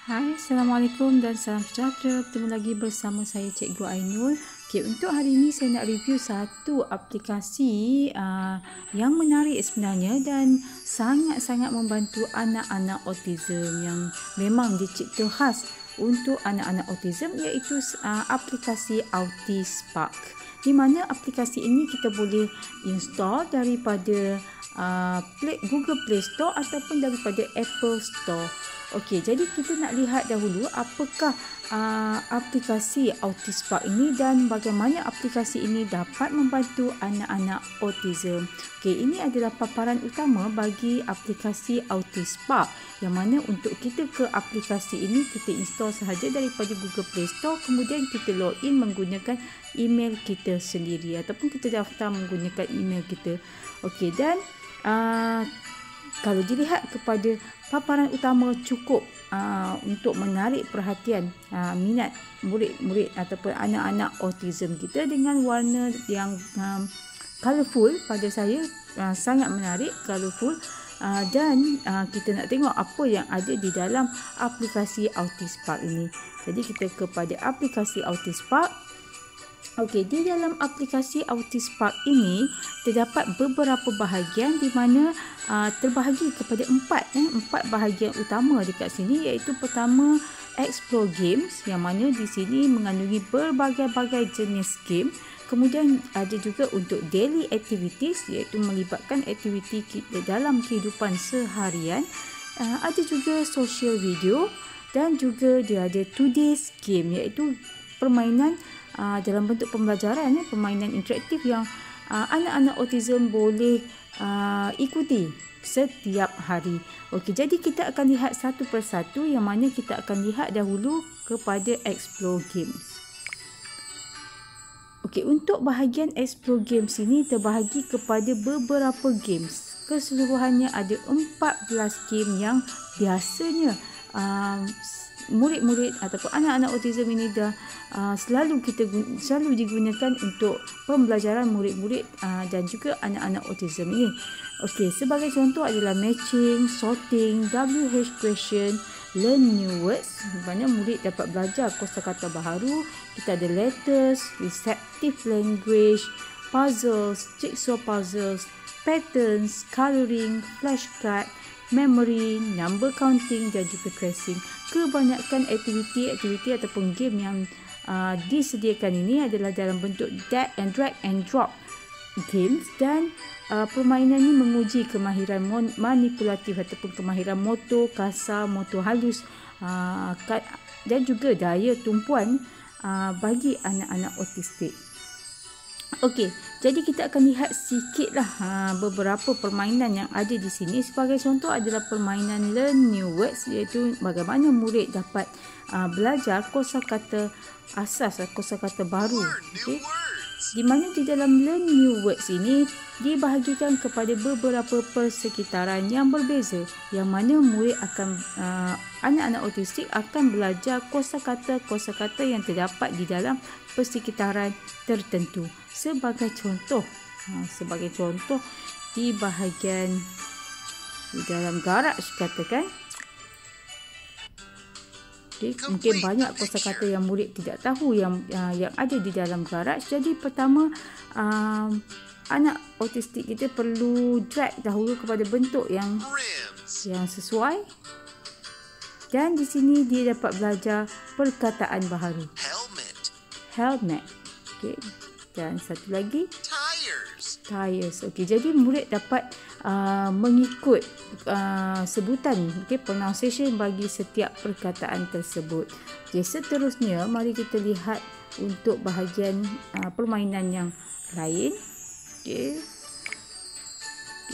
Hai, Assalamualaikum dan salam sejahtera. Bertemu lagi bersama saya Cikgu Ainul. Okay, untuk hari ini saya nak review satu aplikasi yang menarik sebenarnya dan sangat-sangat membantu anak-anak autism yang memang dicipta khas untuk anak-anak autism, iaitu aplikasi AutisSpark. Di mana aplikasi ini kita boleh install daripada Google Play Store ataupun daripada Apple Store. Okey, jadi kita nak lihat dahulu apakah aplikasi AutisSpark ini dan bagaimana aplikasi ini dapat membantu anak-anak autism. Okey, ini adalah paparan utama bagi aplikasi AutisSpark, yang mana untuk kita ke aplikasi ini kita install sahaja daripada Google Play Store, kemudian kita login menggunakan email kita sendiri ataupun kita daftar menggunakan email kita. Okey, dan kalau dilihat kepada paparan utama cukup untuk menarik perhatian minat murid-murid ataupun anak-anak autism kita dengan warna yang colourful. Pada saya sangat menarik, colourful, dan kita nak tengok apa yang ada di dalam aplikasi AutisSpark ini. Jadi kita kepada aplikasi AutisSpark. Okey, di dalam aplikasi AutisSpark ini terdapat beberapa bahagian di mana terbahagi kepada empat bahagian utama dekat sini, iaitu pertama Explore Games, yang mana di sini mengandungi berbagai-bagai jenis game. Kemudian ada juga untuk Daily Activities, iaitu melibatkan aktiviti kita dalam kehidupan seharian. Ada juga Social Video dan juga dia ada Today's Game, iaitu permainan dalam bentuk pembelajaran, permainan interaktif yang anak-anak autism boleh ikuti setiap hari. Okey, jadi kita akan lihat satu persatu, yang mana kita akan lihat dahulu kepada Explore Games. Okey, untuk bahagian Explore Games ini terbahagi kepada beberapa games. Keseluruhannya ada 14 game yang biasanya murid-murid ataupun anak-anak autism ini dah selalu digunakan untuk pembelajaran murid-murid dan juga anak-anak autism ini. Okey, sebagai contoh adalah matching, sorting, WH question, learn new words, di mana murid dapat belajar kosakata baharu. Kita ada letters, receptive language, puzzles, jigsaw puzzles, patterns, coloring, flashcard, memory, number counting dan juga tracing. Kebanyakan aktiviti ataupun game yang disediakan ini adalah dalam bentuk drag and drop games, dan permainan ini menguji kemahiran manipulatif ataupun kemahiran motor kasar, motor halus, dan juga daya tumpuan bagi anak-anak autistik. Okey, jadi kita akan lihat sikitlah beberapa permainan yang ada di sini. Sebagai contoh adalah permainan Learn New Words, iaitu bagaimana murid dapat belajar kosakata asas, kosakata baru. Okey, di mana di dalam Learn New Words ini dibahagikan kepada beberapa persekitaran yang berbeza, yang mana murid akan anak-anak autistik akan belajar kosakata yang terdapat di dalam persekitaran tertentu. Sebagai contoh di bahagian di dalam garaj katakan. Okay, mungkin banyak kosakata yang murid tidak tahu yang ada di dalam garaj. Jadi pertama anak autistik kita perlu drag dahulu kepada bentuk yang sesuai, dan di sini dia dapat belajar perkataan baharu. Helmet. Okey. Dan satu lagi tires. Okey, jadi murid dapat mengikut sebutan, pronunciation bagi setiap perkataan tersebut. Okey, seterusnya mari kita lihat untuk bahagian permainan yang lain. Okey.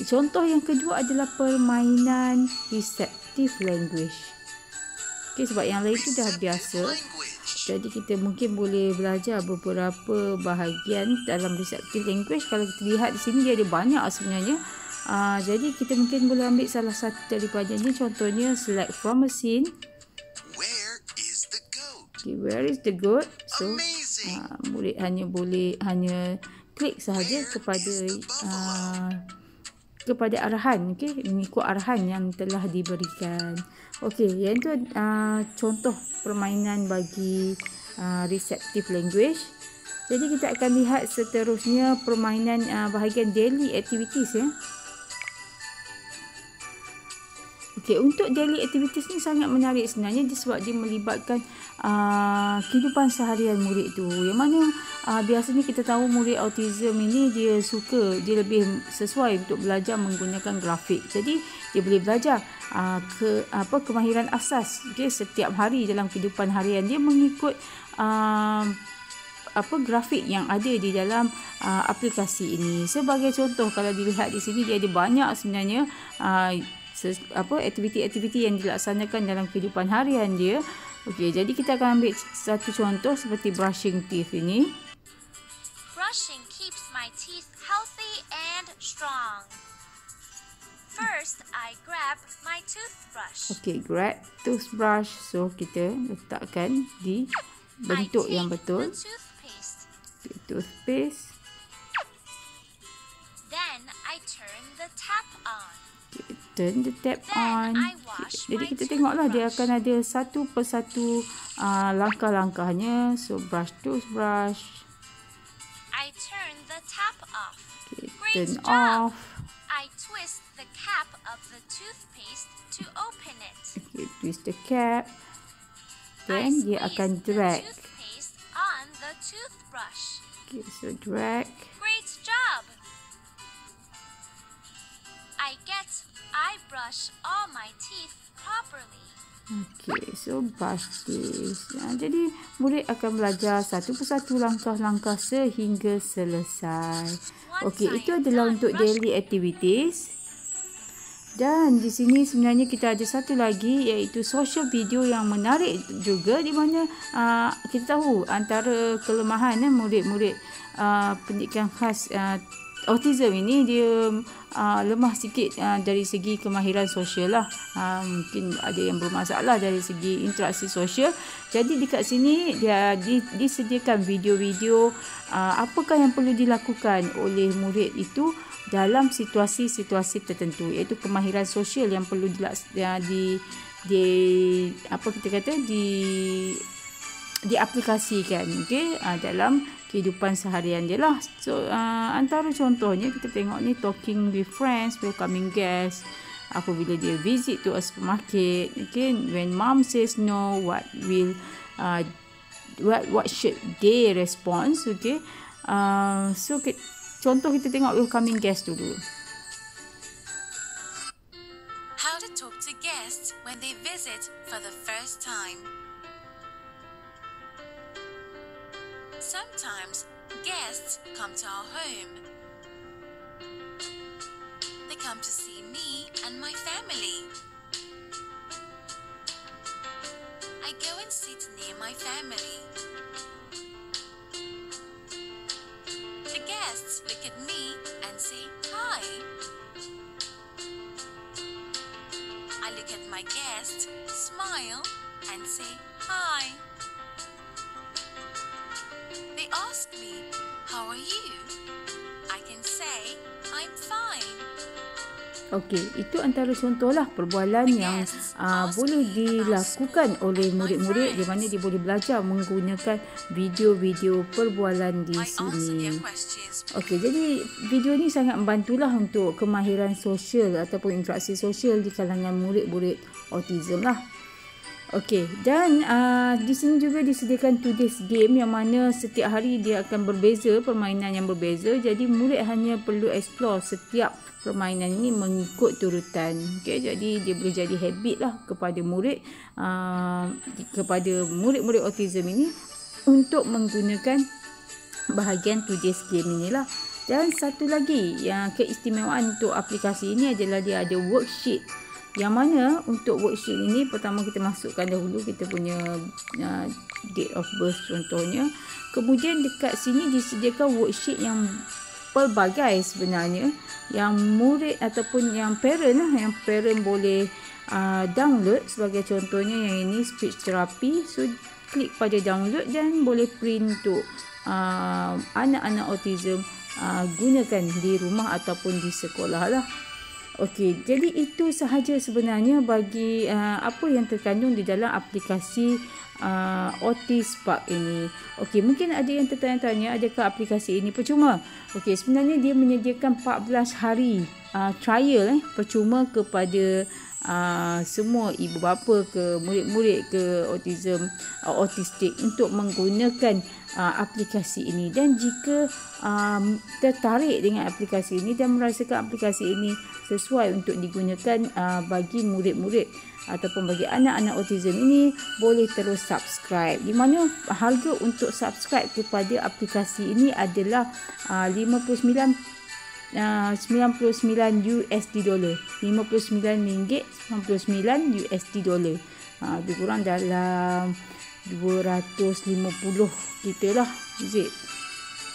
Contoh yang kedua adalah permainan receptive language. Okey, sebab yang lain tu dah biasa. Jadi kita mungkin boleh belajar beberapa bahagian dalam receptive language. Kalau kita lihat di sini dia ada banyak sebenarnya. Jadi kita mungkin boleh ambil salah satu daripadanya. Contohnya select from a scene. Okay, where is the goat? So murid hanya klik sahaja kepada kepada arahan, okey, mengikut arahan yang telah diberikan. Okey, yang itu contoh permainan bagi receptive language. Jadi kita akan lihat seterusnya permainan bahagian daily activities ya. Okey, untuk daily activities ni sangat menarik sebenarnya sebab dia melibatkan kehidupan seharian murid tu. Yang mana biasanya kita tahu murid autism ini dia lebih sesuai untuk belajar menggunakan grafik. Jadi dia boleh belajar kemahiran asas setiap hari dalam kehidupan harian dia mengikut grafik yang ada di dalam aplikasi ini. Sebagai contoh, kalau dilihat di sini dia ada banyak sebenarnya aktiviti-aktiviti yang dilaksanakan dalam kehidupan harian dia. Okey, jadi kita akan ambil satu contoh seperti brushing teeth ini. Brushing keeps my teeth healthy and strong. First, I grab my toothbrush. Okey, grab toothbrush. So kita letakkan di bentuk yang betul. Toothpaste. Then I turn the tap on. Turn the tap on. Jadi kita tengoklah dia akan ada satu persatu langkah-langkahnya. So brush toothbrush. I turn the tap off. Okay, turn off. I twist the cap of the toothpaste to open it. Okay, twist the cap. Then dia akan drag. The toothpaste on the toothbrush. Okay, so drag. Great job. I brush all my teeth properly. Okay, so brush this. Jadi murid akan belajar satu persatu langkah-langkah sehingga selesai. Okay, itu adalah untuk daily activities. Dan di sini sebenarnya kita ada satu lagi iaitu social video yang menarik juga, di mana kita tahu antara kelemahan murid-murid pendidikan khas autism ini dia lemah sikit dari segi kemahiran sosial lah. Mungkin ada yang bermasalah dari segi interaksi sosial. Jadi dekat sini dia disediakan video-video apakah yang perlu dilakukan oleh murid itu dalam situasi-situasi tertentu, iaitu kemahiran sosial yang perlu diaplikasikan dalam kehidupan seharian dia lah. So antara contohnya kita tengok ni, talking with friends, welcoming guests, apabila dia visit to a supermarket, when mom says no, what should they respond, so contoh kita tengok welcoming guests dulu. How to talk to guests when they visit for the first time. Sometimes guests come to our home. They come to see me and my family. I go and sit near my family. The guests look at me and say hi. I look at my guest, smile and say hi. They ask me, how are you? I can say, I'm fine. Okey, itu antara contohlah perbualan yang boleh dilakukan oleh murid-murid, di mana dia boleh belajar menggunakan video-video perbualan di sini. Okey, jadi video ni sangat membantulah untuk kemahiran sosial ataupun interaksi sosial di kalangan murid-murid autism lah. Okey, dan di sini juga disediakan today's game yang mana setiap hari dia akan berbeza, permainan yang berbeza. Jadi murid hanya perlu explore setiap permainan ini mengikut turutan. Okey, jadi dia boleh jadi habit lah kepada murid-murid autism ini untuk menggunakan bahagian today's game inilah. Dan satu lagi yang keistimewaan untuk aplikasi ini adalah dia ada worksheet. Yang mana untuk worksheet ini, pertama kita masukkan dahulu kita punya date of birth contohnya. Kemudian dekat sini disediakan worksheet yang pelbagai sebenarnya, yang murid ataupun yang parent boleh download. Sebagai contohnya yang ini speech therapy. So klik pada download dan boleh print untuk anak-anak autism gunakan di rumah ataupun di sekolah lah. Okey, jadi itu sahaja sebenarnya bagi apa yang terkandung di dalam aplikasi Otis Spark ini. Okey, mungkin ada yang tertanya-tanya, adakah aplikasi ini percuma? Okey, sebenarnya dia menyediakan 14 hari trial percuma kepada semua ibu bapa ke murid-murid ke autistik untuk menggunakan aplikasi ini. Dan jika tertarik dengan aplikasi ini dan merasakan aplikasi ini sesuai untuk digunakan bagi murid-murid ataupun bagi anak-anak autism ini, boleh terus subscribe. Di mana harga untuk subscribe kepada aplikasi ini adalah 99 USD dollar. 59 ringgit 99 USD dollar. Lebih kurang dalam 250 kita lah, is it?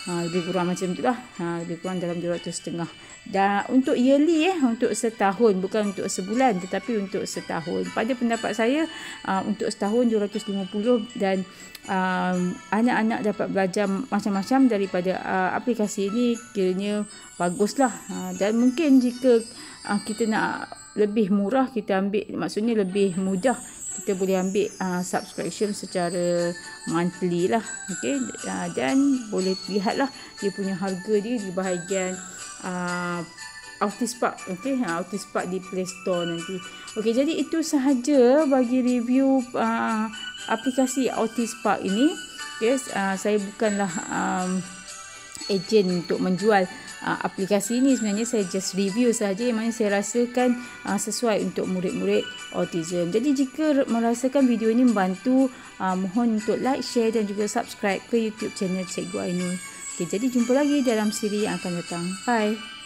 Lebih kurang macam tu lah. Lebih kurang dalam 200.5. Dan untuk yearly untuk setahun, bukan untuk sebulan tetapi untuk setahun. Pada pendapat saya untuk setahun 250 dan anak-anak dapat belajar macam-macam daripada aplikasi ini, kiranya baguslah. Dan mungkin jika kita nak lebih murah, kita ambil, maksudnya lebih mudah, kita boleh ambil subscription secara monthly lah. Okey, dan boleh lihatlah dia punya harga dia di bahagian Otis Spark. Okey, Otis Spark di Play Store nanti. Okey, jadi itu sahaja bagi review aplikasi Otis Spark ini. Yes, saya bukanlah ejen untuk menjual aplikasi ini. Sebenarnya saya just review sahaja yang mana saya rasakan sesuai untuk murid-murid autism. Jadi jika merasakan video ini membantu, mohon untuk like, share dan juga subscribe ke YouTube channel Cikgu Ainul. Okay, jadi jumpa lagi dalam siri yang akan datang. Bye.